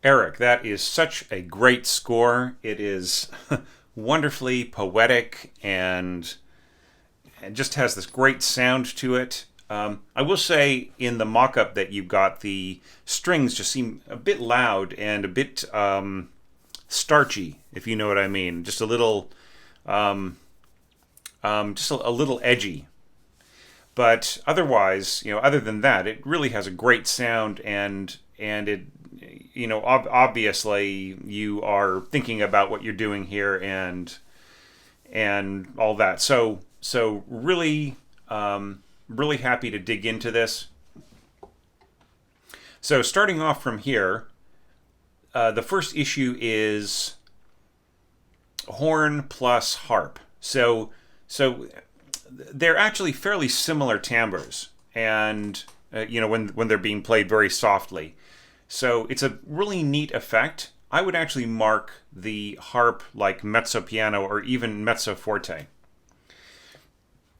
Erik, that is such a great score. It is wonderfully poetic and just has this great sound to it. I will say in the mock up that you got, the strings just seem a bit loud and a bit starchy, if you know what I mean. Just a little, a little edgy. But otherwise, other than that, it really has a great sound, and it, obviously you are thinking about what you're doing here and all that. So really, really happy to dig into this. So starting off from here, the first issue is horn plus harp. So they're actually fairly similar timbres, and when they're being played very softly. So it's a really neat effect. I would actually mark the harp like mezzo piano or even mezzo forte,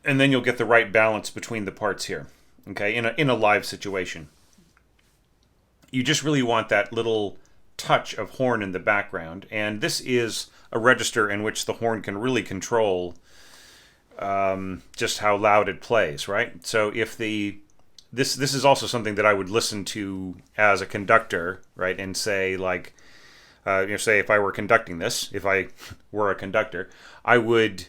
and then you'll get the right balance between the parts here. Okay, in a live situation, you just really want that little touch of horn in the background, and this is a register in which the horn can really control just how loud it plays, right? So if this is also something that I would listen to as a conductor, right, and say like, say if I were conducting this, if I were a conductor, I would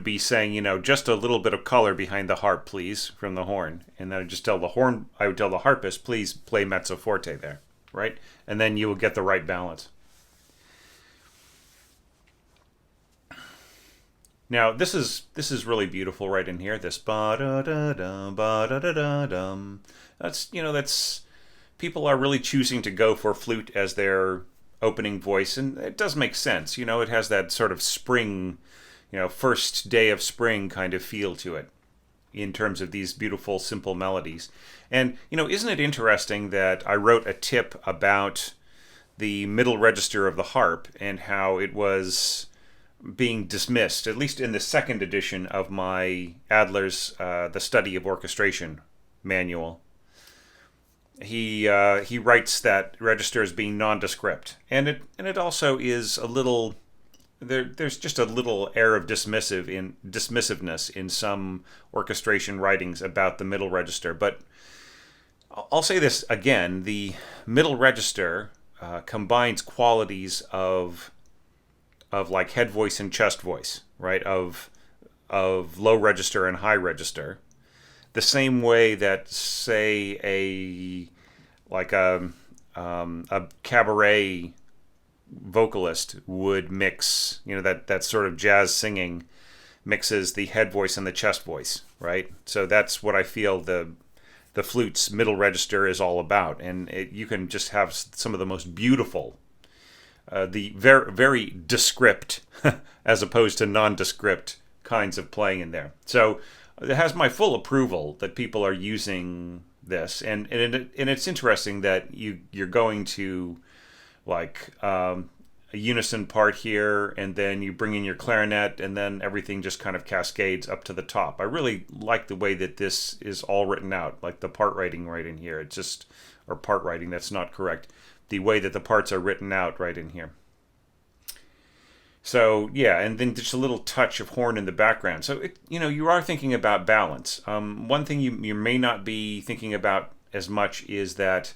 be saying, just a little bit of color behind the harp, please, from the horn, and then I would tell the harpist, please play mezzo forte there, right, and then you will get the right balance. Now this is really beautiful right in here. This ba da da dum ba da da da dum. That's people are really choosing to go for flute as their opening voice, and it does make sense. It has that sort of spring, first day of spring kind of feel to it in terms of these beautiful simple melodies. And isn't it interesting that I wrote a tip about the middle register of the harp and how it was being dismissed, at least in the second edition of my Adler's The Study of Orchestration manual. He writes that register as being nondescript, and it also is a little there's just a little air of dismissiveness in some orchestration writings about the middle register. But I'll say this again: the middle register combines qualities of like head voice and chest voice, right? Of low register and high register, the same way that, say, a cabaret vocalist would mix, that sort of jazz singing mixes the head voice and the chest voice, right? So that's what I feel the flute's middle register is all about, and you can just have some of the most beautiful. The very, very descript as opposed to nondescript kinds of playing in there. So it has my full approval that people are using this, and it's interesting that you're going to like a unison part here, and then you bring in your clarinet, and then everything just kind of cascades up to the top. I really like the way that this is all written out, like the part writing right in here. It's just, or part writing, that's not correct. The way that the parts are written out right in here. So yeah, and then just a little touch of horn in the background. So you are thinking about balance. One thing you may not be thinking about as much is that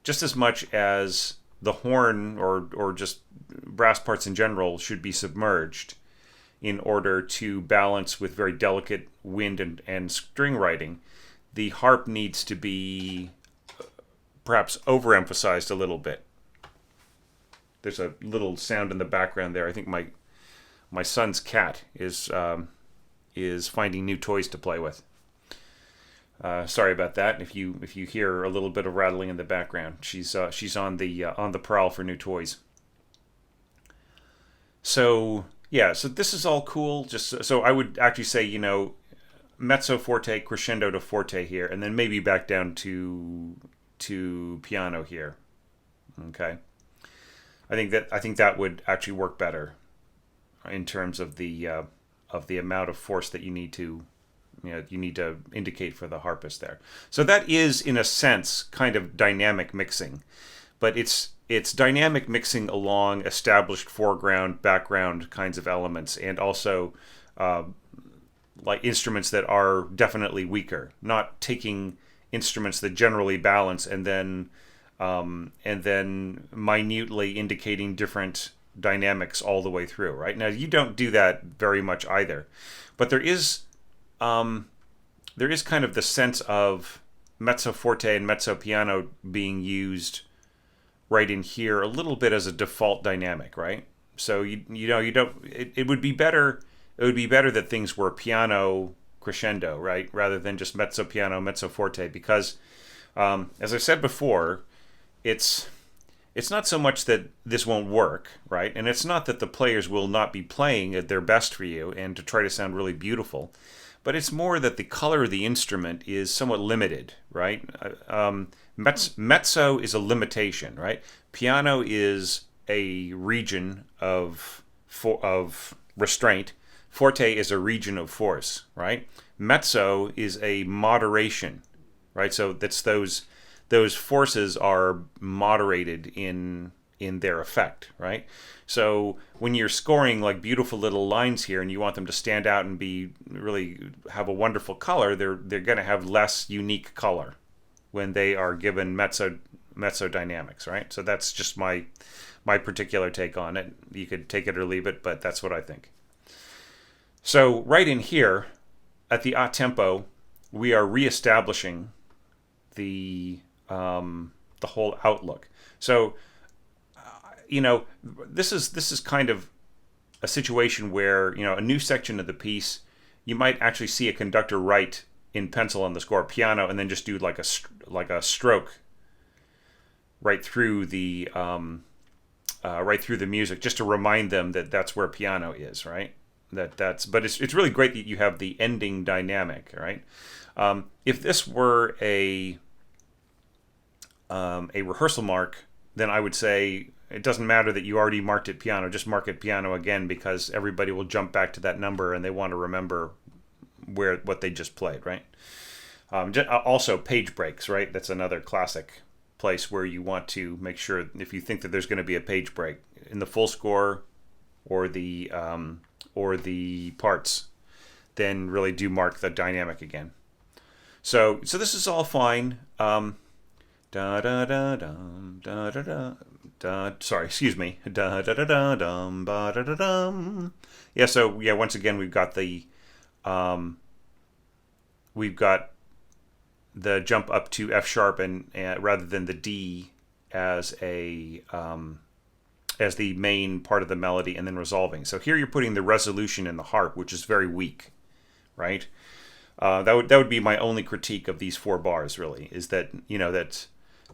just as much as the horn or just brass parts in general should be submerged in order to balance with very delicate wind and string writing, the harp needs to be perhaps overemphasized a little bit. There's a little sound in the background there. I think my son's cat is finding new toys to play with. Sorry about that. If you hear a little bit of rattling in the background, she's on the prowl for new toys. So yeah, so this is all cool. Just so I would actually say mezzo forte, crescendo to forte here, and then maybe back down to piano here. Okay, I think that would actually work better in terms of the amount of force that you need to indicate for the harpist there. So that is, in a sense, kind of dynamic mixing, but it's it's dynamic mixing along established foreground, background kinds of elements, and also like instruments that are definitely weaker, not taking instruments that generally balance and then minutely indicating different dynamics all the way through. Right now, you don't do that very much either, but there is kind of the sense of mezzo forte and mezzo piano being used right in here a little bit as a default dynamic, right? So you don't. It would be better. It would be better that things were piano crescendo, right, rather than just mezzo piano, mezzo forte, because as I said before, it's not so much that this won't work, right, and it's not that the players will not be playing at their best for you and to try to sound really beautiful, but it's more that the color of the instrument is somewhat limited, right? Mezzo is a limitation, right? Piano is a region of restraint. Forte is a region of force, right? Mezzo is a moderation, right? So that's those forces are moderated in their effect, right? So when you're scoring like beautiful little lines here and you want them to stand out and be really have a wonderful color, they're going to have less unique color when they are given mezzo dynamics, right? So that's just my particular take on it. You could take it or leave it, but that's what I think. So right in here at the a tempo, we are reestablishing the whole outlook. So this is kind of a situation where a new section of the piece, you might actually see a conductor write in pencil on the score piano and then just do like a stroke right through the music just to remind them that that's where piano is, right? But it's really great that you have the ending dynamic, right? If this were a rehearsal mark, then I would say it doesn't matter that you already marked it piano. Just mark it piano again, because everybody will jump back to that number and they want to remember what they just played, right? Also, page breaks, right? That's another classic place where you want to make sure, if you think that there's going to be a page break in the full score or the parts, then really do mark the dynamic again. So this is all fine. Da da da dum da da da da. Sorry, excuse me. Da da da da dum ba da da dum. Yeah. So yeah, once again we've got the jump up to F sharp and rather than the D as the main part of the melody and then resolving. So here you're putting the resolution in the harp, which is very weak, right? That would be my only critique of these 4 bars, really, is that that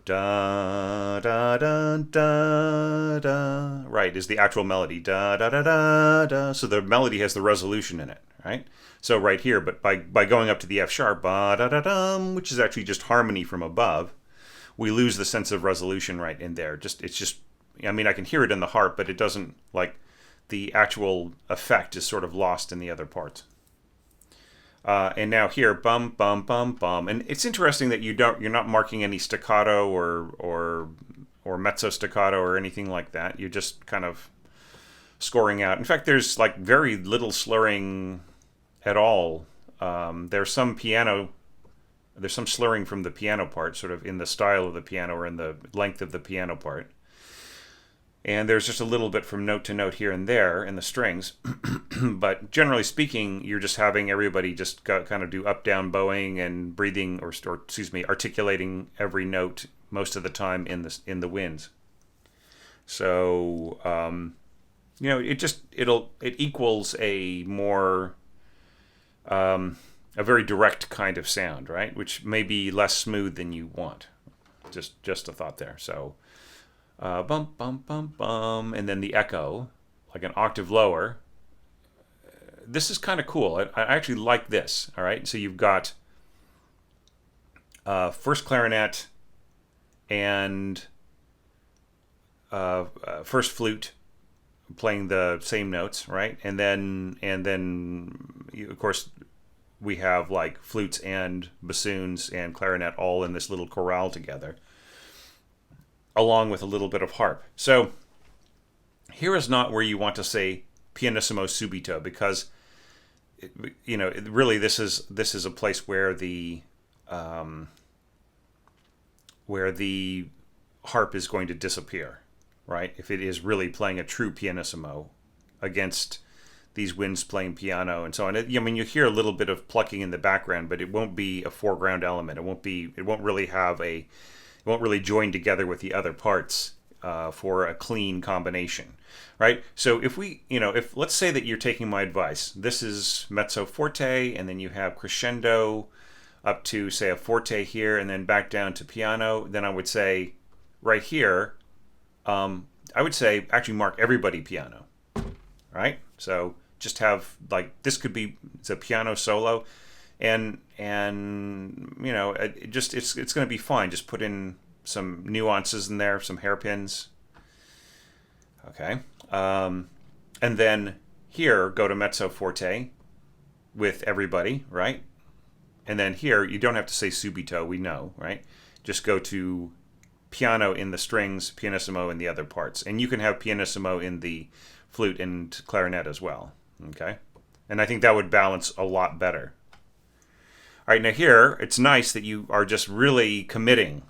da da da da da, right, is the actual melody, da da da da da. So the melody has the resolution in it, right? So right here, but by going up to the F sharp, ba da da dum, which is actually just harmony from above, we lose the sense of resolution right in there. I mean, I can hear it in the harp, but it doesn't, like, the actual effect is sort of lost in the other parts. And now here, bum bum bum bum, and it's interesting that you're not marking any staccato or mezzo staccato or anything like that. You're just kind of scoring out. In fact, there's like very little slurring at all. There's some slurring from the piano part, sort of in the style of the piano or in the length of the piano part. And there's just a little bit from note to note here and there in the strings. But generally speaking, you're just having everybody just kind of do up-down bowing and breathing, or articulating every note most of the time in the winds. So, it equals a more, a very direct kind of sound, right? Which may be less smooth than you want. Just a thought there. So, bum bum bum bum, and then the echo, like an octave lower. This is kind of cool. I actually like this. All right, so you've got first clarinet and first flute playing the same notes, right? And then of course we have like flutes and bassoons and clarinet all in this little chorale together. along with a little bit of harp. So here is not where you want to say pianissimo subito, because really this is a place where the harp is going to disappear, right? If it is really playing a true pianissimo against these winds playing piano and so on. You hear a little bit of plucking in the background, but it won't be a foreground element. It won't really join together with the other parts for a clean combination, right? So if let's say that you're taking my advice, this is mezzo forte, and then you have crescendo up to, say, a forte here, and then back down to piano, then I would say right here, I would say actually mark everybody piano, right? So just have, like, this could be, it's a piano solo, and it's going to be fine. Just put in some nuances in there, some hairpins. Okay. And then here, go to mezzo forte with everybody, right? And then here, you don't have to say subito, we know, right? Just go to piano in the strings, pianissimo in the other parts. And you can have pianissimo in the flute and clarinet as well, okay? And I think that would balance a lot better. All right, now here, it's nice that you are just really committing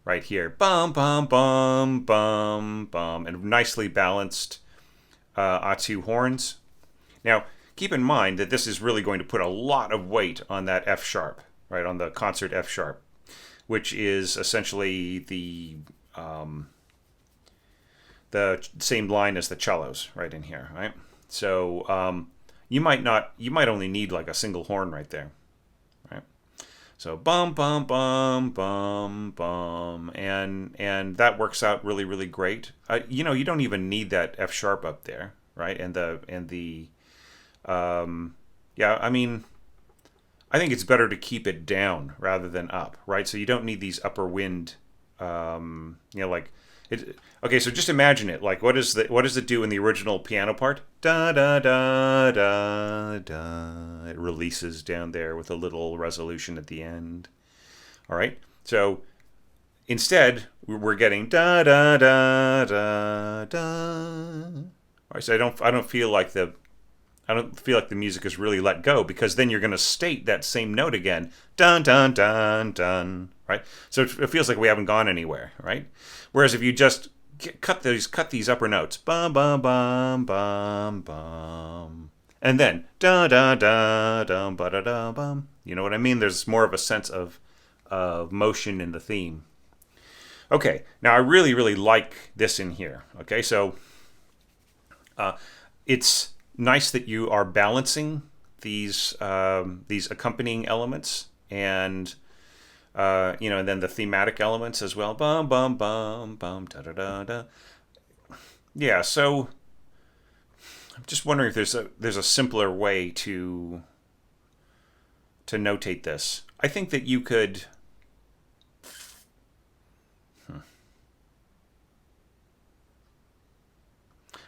right here. Bum, bum, bum, bum, bum. And nicely balanced A2 horns. Now, keep in mind that this is really going to put a lot of weight on that F sharp, right, on the concert F sharp, which is essentially the same line as the cellos right in here, right? So you might only need like a single horn right there, right? So bum bum bum bum bum, and that works out really, really great. You don't even need that F sharp up there, right? I think it's better to keep it down rather than up, right? So you don't need these upper wind, like it. Okay, so just imagine it. Like, what does it do in the original piano part? Da da da da da. It releases down there with a little resolution at the end. All right. So instead, we're getting da da da da da. All right. So I don't feel like the music is really let go, because then you're going to state that same note again. Dun, dun, dun, dun. Right? So it feels like we haven't gone anywhere, right? Whereas if you just cut these upper notes, bum, bum, bum, bum, bum, and then da, da, da, dum, ba, da, da, bum. You know what I mean? There's more of a sense of motion in the theme. Okay, now I really, really like this in here. Okay, so it's nice that you are balancing these accompanying elements, and and then the thematic elements as well. Bum bum bum bum da da da da. Yeah, so I'm just wondering if there's a simpler way to notate this. I think that you could.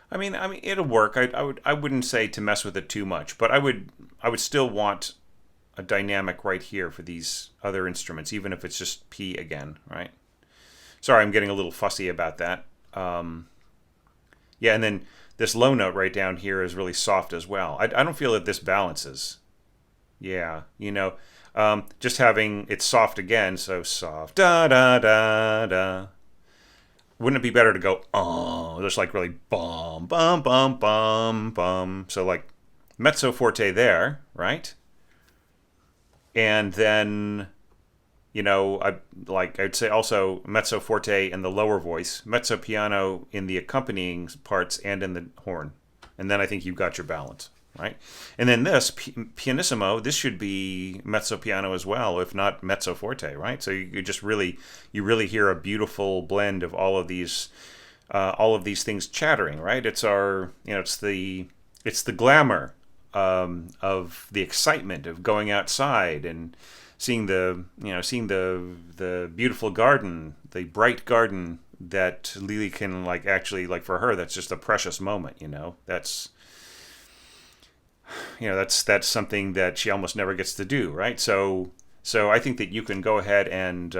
I mean, it'll work. I wouldn't say to mess with it too much, but I would still want a dynamic right here for these other instruments, even if it's just P again, right? Sorry, I'm getting a little fussy about that. Yeah, and then this low note right down here is really soft as well. I don't feel that this balances. Yeah, just having it soft again, so soft. Da da da da. Wouldn't it be better to go, just like really bum, bum, bum, bum, bum. So like mezzo forte there, right? And then, I'd say also mezzo forte in the lower voice, mezzo piano in the accompanying parts and in the horn. And then I think you've got your balance, right? And then this, pianissimo, this should be mezzo piano as well, if not mezzo forte, right? So you really hear a beautiful blend of all of these things chattering, right? It's the glamour of the excitement of going outside and seeing the beautiful garden, the bright garden that Lili can actually for her, that's just a precious moment, that's something that she almost never gets to do, right? So I think that you can go ahead and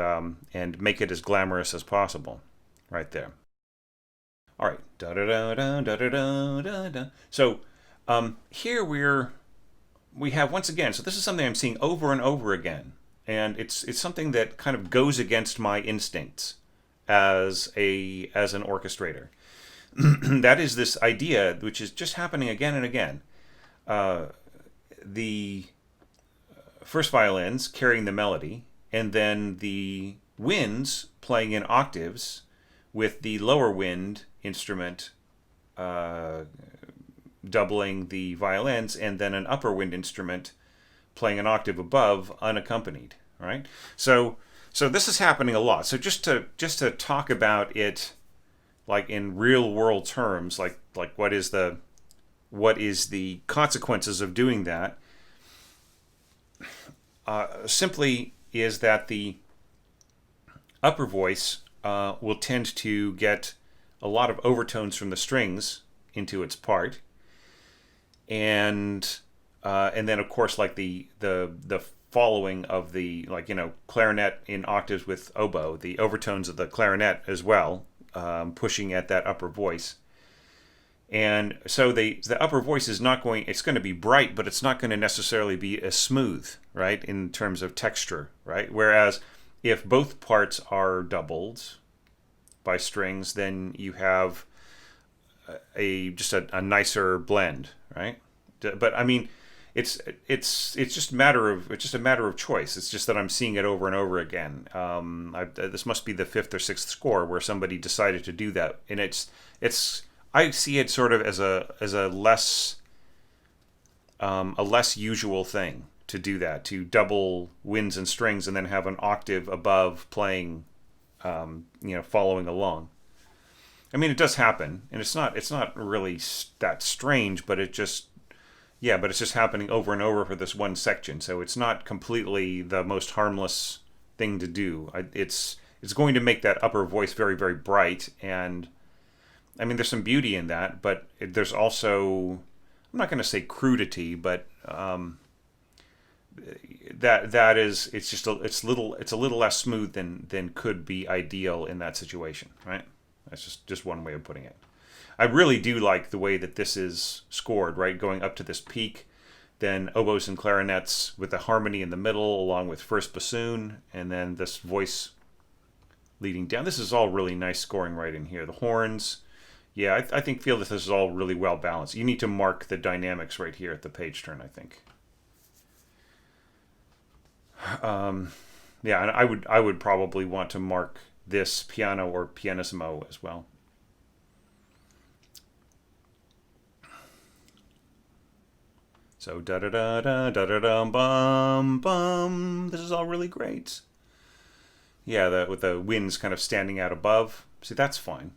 make it as glamorous as possible. right there. All right, da da da da da da da da. So here we have once again. So this is something I'm seeing over and over again, and it's something that kind of goes against my instincts as an orchestrator. That is this idea, which is just happening again and again. The first violins carrying the melody, and then the winds playing in octaves, with the lower wind instrument doubling the violins, and then an upper wind instrument playing an octave above, unaccompanied. Right. So this is happening a lot. So just to talk about it, like in real world terms, like what is the consequences of doing that? Simply is that the upper voice will tend to get a lot of overtones from the strings into its part, and then of course like the following of the, like, clarinet in octaves with oboe, the overtones of the clarinet as well, pushing at that upper voice. And so the upper voice is not going, it's going to be bright, but it's not going to necessarily be as smooth, right, in terms of texture, right? Whereas if both parts are doubled by strings, then you have just a nicer blend, right? But I mean, it's just a matter of choice. It's just that I'm seeing it over and over again. This must be the fifth or sixth score where somebody decided to do that, and it's I see it sort of as a less usual thing to do that, to double winds and strings and then have an octave above playing, following along. I mean, it does happen, and it's not really that strange, but it's just happening over and over for this one section. So it's not completely the most harmless thing to do. It's going to make that upper voice very, very bright, and I mean, there's some beauty in that, but there's also, I'm not going to say crudity, but that is, it's a little less smooth than could be ideal in that situation, right? That's just one way of putting it. I really do like the way that this is scored, right? Going up to this peak, then oboes and clarinets with the harmony in the middle, along with first bassoon, and then this voice leading down. This is all really nice scoring right in here. The horns. Yeah, I feel that this is all really well balanced. You need to mark the dynamics right here at the page turn, I think. Yeah, and I would probably want to mark this piano or pianissimo as well. So da da da da da da da bum bum. This is all really great. Yeah, with the winds kind of standing out above. See, that's fine.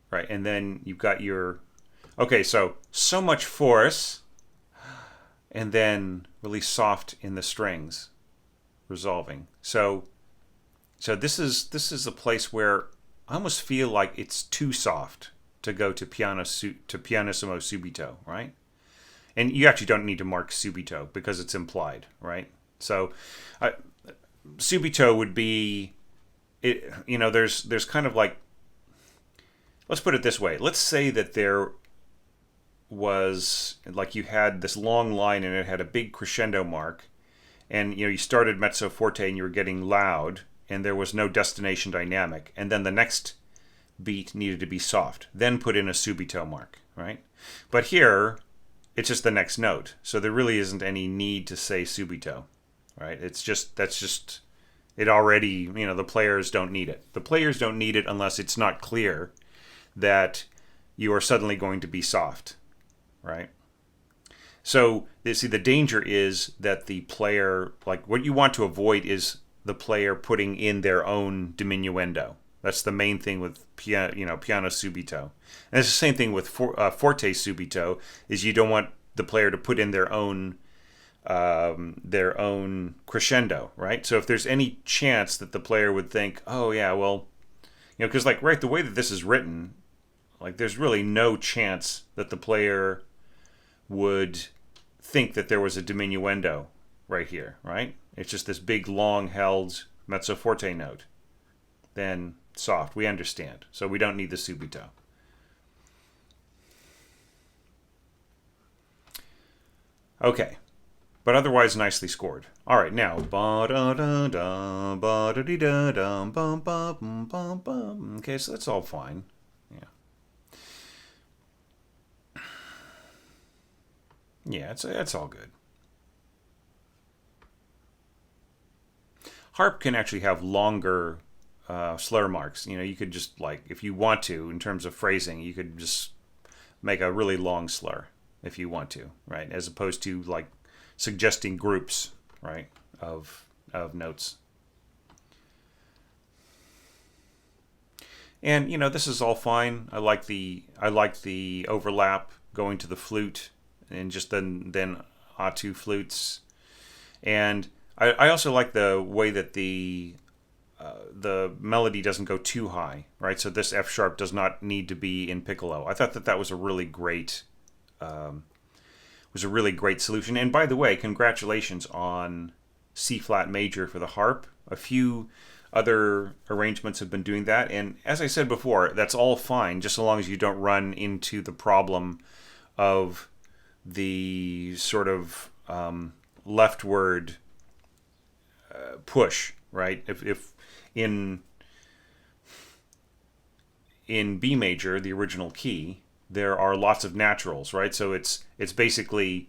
Right, and then you've got your, okay, so much force, and then really soft in the strings, resolving. So this is a place where I almost feel like it's too soft to go to pianissimo subito, right? And you actually don't need to mark subito because it's implied, right? So subito would be, there's kind of like, let's put it this way. Let's say that there was, like, you had this long line and it had a big crescendo mark, and you started mezzo forte and you were getting loud, and there was no destination dynamic, and then the next beat needed to be soft. Then put in a subito mark, right? But here, it's just the next note, so there really isn't any need to say subito, right? That's just it already. The players don't need it. The players don't need it unless it's not clear that you are suddenly going to be soft, right? So, see, the danger is that the player, like, what you want to avoid is the player putting in their own diminuendo. That's the main thing with piano subito. And it's the same thing with forte subito, is you don't want the player to put in their own crescendo, right? So if there's any chance that the player would think, oh yeah, well, because like, right, the way that this is written, like, there's really no chance that the player would think that there was a diminuendo right here, right? It's just this big, long-held mezzo forte note. Then soft. We understand. So we don't need the subito. Okay. But otherwise nicely scored. All right, now. Okay, so that's all fine. Yeah. Yeah, it's all good. Harp can actually have longer slur marks. You know, you could just, like, if you want to, in terms of phrasing, you could just make a really long slur if you want to, right? As opposed to, like, suggesting groups, right, of notes. And you know, this is all fine. I like the overlap going to the flute, and just then two flutes. And I also like the way that the melody doesn't go too high, right? So this F sharp does not need to be in piccolo. I thought that was a really great solution. And by the way, congratulations on C flat major for the harp. A few other arrangements have been doing that, and as I said before, that's all fine, just so long as you don't run into the problem of the sort of leftward push, right? If in B major, the original key, there are lots of naturals, right? So it's basically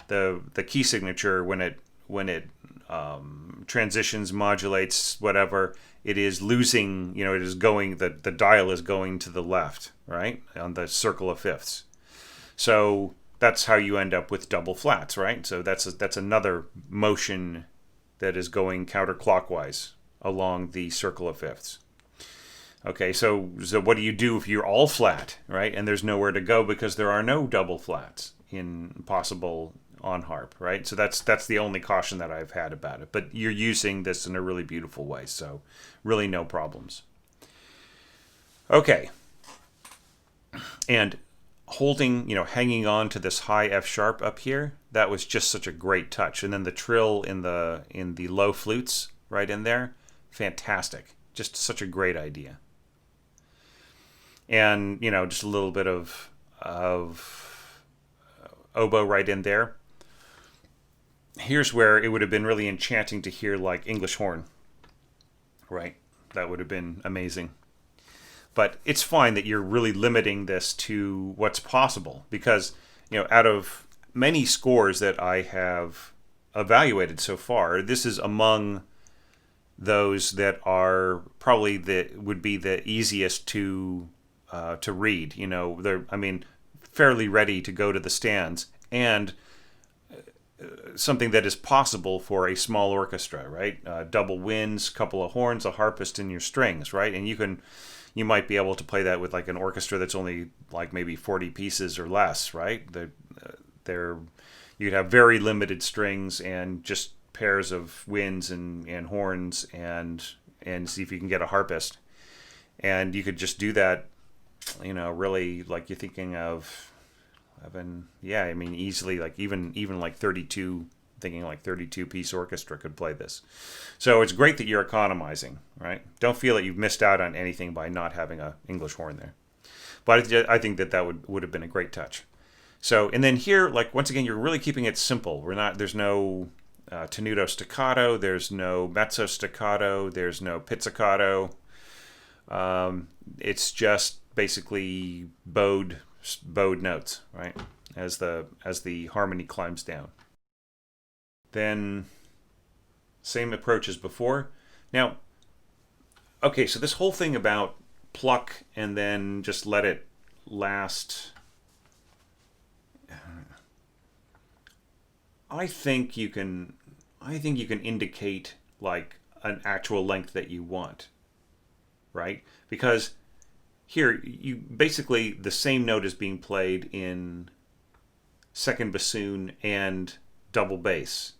the key signature when it transitions, modulates, whatever, it is losing, you know, it is going, the dial is going to the left, right, on the circle of fifths. So that's how you end up with double flats, right? So that's another motion that is going counterclockwise along the circle of fifths. Okay, so what do you do if you're all flat, right? And there's nowhere to go because there are no double flats possible on harp, right? So that's the only caution that I've had about it. But you're using this in a really beautiful way, so really no problems. Okay. And holding, you know, hanging on to this high F sharp up here, that was just such a great touch. And then the trill in the low flutes right in there, fantastic. Just such a great idea. And, you know, just a little bit of oboe right in there. Here's where it would have been really enchanting to hear, like, English horn, right? That would have been amazing. But it's fine that you're really limiting this to what's possible, because, you know, out of many scores that I have evaluated so far, this is among those that are probably would be the easiest to read. You know, they're, I mean, fairly ready to go to the stands, and something that is possible for a small orchestra, right? Double winds, couple of horns, a harpist, and your strings, right? And you might be able to play that with, like, an orchestra that's only like maybe 40 pieces or less, right? You'd have very limited strings and just pairs of winds and horns, and see if you can get a harpist. And you could just do that, you know, really, like, you're thinking of, yeah, I mean, easily, like, even like 32, thinking like 32-piece orchestra could play this. So it's great that you're economizing, right? Don't feel that you've missed out on anything by not having a English horn there. But I think that would have been a great touch. So, and then here, like, once again, you're really keeping it simple. There's no tenuto staccato, there's no mezzo staccato, there's no pizzicato. It's just basically bowed notes, right? As the harmony climbs down. Then same approach as before. Now, okay, so this whole thing about pluck and then just let it last, I think you can indicate, like, an actual length that you want, right? Because here, you basically, the same note is being played in second bassoon and double bass.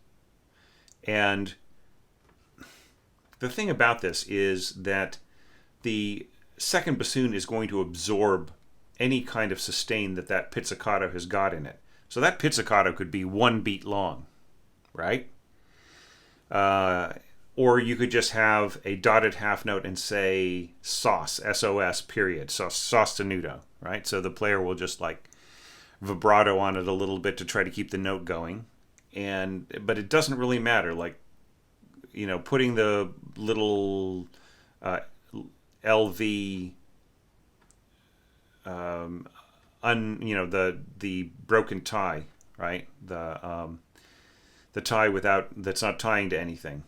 And the thing about this is that the second bassoon is going to absorb any kind of sustain that pizzicato has got in it. So that pizzicato could be 1 beat long, right? Or you could just have a dotted half note and say sos, S-O-S, period, so sostenuto, right? So the player will just like vibrato on it a little bit to try to keep the note going. But it doesn't really matter. Like, putting the little LV, the broken tie, right? The tie that's not tying to anything.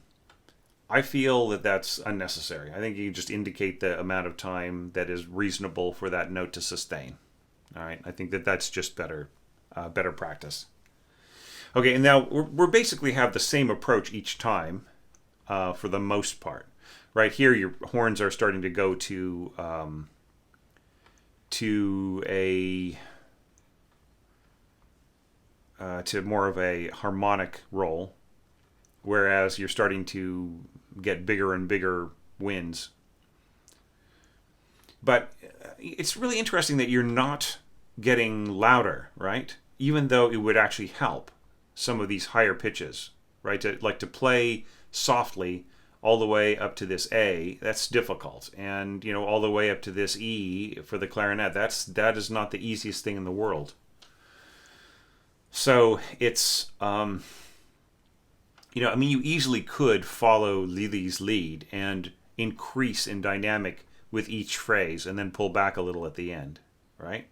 I feel that that's unnecessary. I think you just indicate the amount of time that is reasonable for that note to sustain. All right, I think that that's just better practice. Okay, and now we're basically have the same approach each time, for the most part. Right here, your horns are starting to go to more of a harmonic roll, whereas you're starting to get bigger and bigger winds. But it's really interesting that you're not getting louder, right? Even though it would actually help some of these higher pitches, right? To play softly all the way up to this A, that's difficult. And, all the way up to this E for the clarinet, that is not the easiest thing in the world. So it's, you easily could follow Lili's lead and increase in dynamic with each phrase and then pull back a little at the end, right?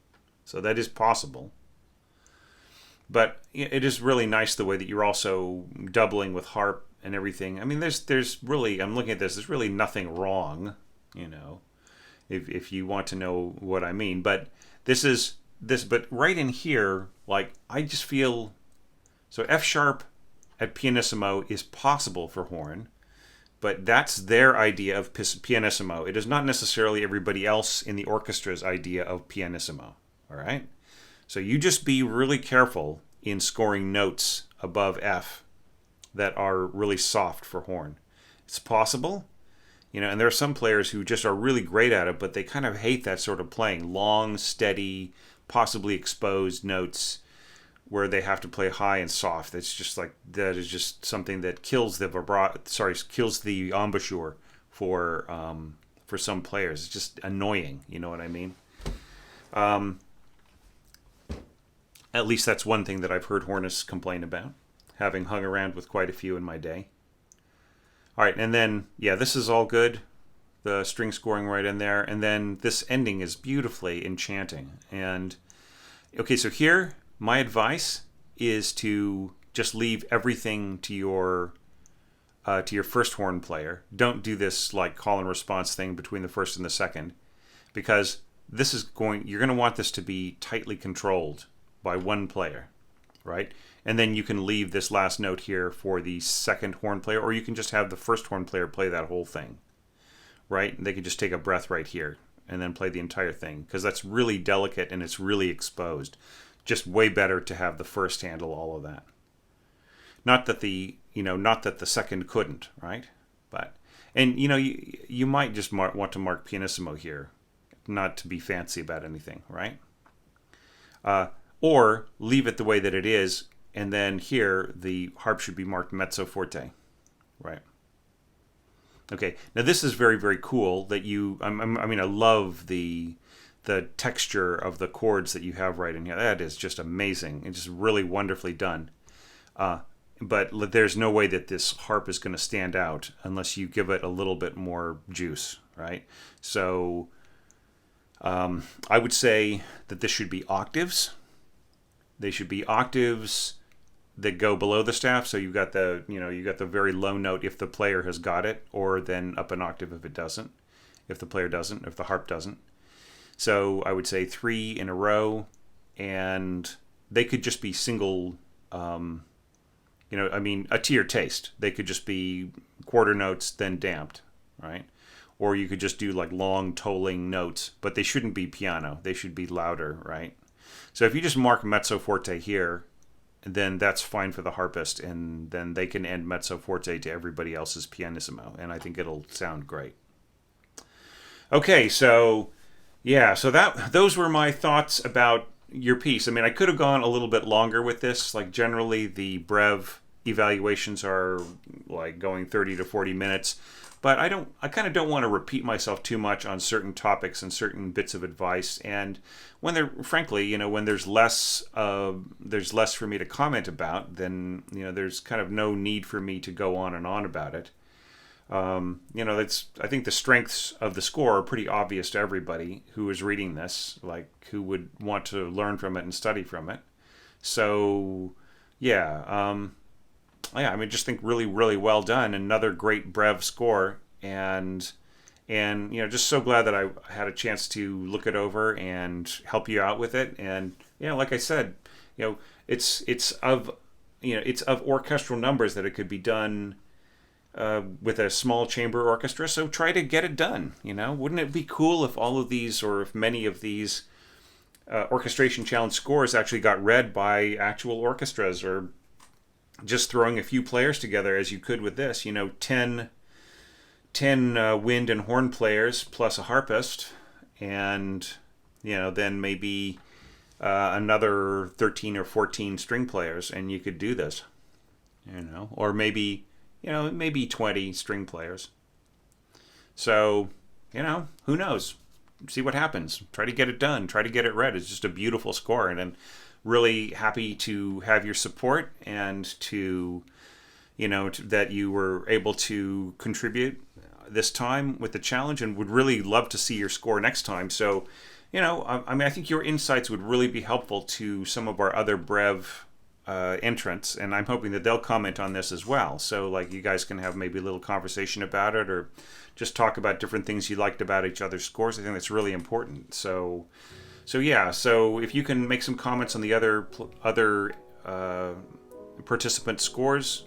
So that is possible. But it is really nice the way that you're also doubling with harp and everything. I mean, there's really, I'm looking at this, there's really nothing wrong, if you want to know what I mean. But but right in here, like, I just feel, so F sharp at pianissimo is possible for horn, but that's their idea of pianissimo. It is not necessarily everybody else in the orchestra's idea of pianissimo, all right? So you just be really careful in scoring notes above F that are really soft for horn. It's possible, and there are some players who just are really great at it, but they kind of hate that sort of playing. Long, steady, possibly exposed notes where they have to play high and soft. It's just like, that is just something that kills the kills the embouchure for some players. It's just annoying, you know what I mean? At least that's one thing that I've heard hornists complain about, having hung around with quite a few in my day. All right, and then, this is all good. The string scoring right in there. And then this ending is beautifully enchanting. And, okay, so here, my advice is to just leave everything to your first horn player. Don't do this like call and response thing between the first and the second, because you're going to want this to be tightly controlled by one player, right? And then you can leave this last note here for the second horn player, or you can just have the first horn player play that whole thing, right? And they can just take a breath right here and then play the entire thing, because that's really delicate and it's really exposed. Just way better to have the first handle all of that. Not that the second couldn't, right? But, and you might just want to mark pianissimo here, not to be fancy about anything, right? Or leave it the way that it is, and then here the harp should be marked mezzo forte, right? Okay, now this is very, very cool that I love the texture of the chords that you have right in here. That is just amazing. It's just really wonderfully done. But there's no way that this harp is going to stand out unless you give it a little bit more juice, right? So I would say that this should be octaves. They should be octaves that go below the staff. So you've got the very low note if the player has got it, or then up an octave if it doesn't, if the player doesn't, if the harp doesn't. So I would say 3 in a row, and they could just be single, to your taste. They could just be quarter notes, then damped, right? Or you could just do like long tolling notes, but they shouldn't be piano. They should be louder, right? So if you just mark mezzo forte here, then that's fine for the harpist, and then they can end mezzo forte to everybody else's pianissimo, and I think it'll sound great. Okay, so those were my thoughts about your piece. I mean, I could have gone a little bit longer with this. Like, generally the brev evaluations are like going 30 to 40 minutes. But I kind of don't want to repeat myself too much on certain topics and certain bits of advice. And when frankly, when there's less for me to comment about, then, there's kind of no need for me to go on and on about it. I think the strengths of the score are pretty obvious to everybody who is reading this, like who would want to learn from it and study from it. So, yeah, just think really, really well done. Another great Brev score, and just so glad that I had a chance to look it over and help you out with it. And like I said, it's of orchestral numbers that it could be done with a small chamber orchestra. So try to get it done. Wouldn't it be cool if all of these, or if many of these orchestration challenge scores actually got read by actual orchestras, or just throwing a few players together as you could with this, 10 wind and horn players plus a harpist, and then maybe another 13 or 14 string players, and you could do this, or maybe 20 string players. So, who knows? See what happens. Try to get it done. Try to get it read. It's just a beautiful score, and really happy to have your support, and to that you were able to contribute this time with the challenge, and would really love to see your score next time. So I think your insights would really be helpful to some of our other Brev entrants, and I'm hoping that they'll comment on this as well. So like you guys can have maybe a little conversation about it, or just talk about different things you liked about each other's scores. I think that's really important. So if you can make some comments on the other participant scores,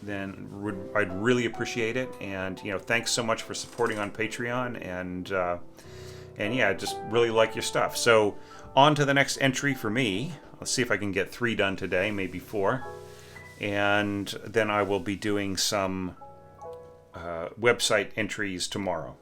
then I'd really appreciate it. And thanks so much for supporting on Patreon, and just really like your stuff. So on to the next entry for me. Let's see if I can get 3 done today, maybe 4, and then I will be doing some website entries tomorrow.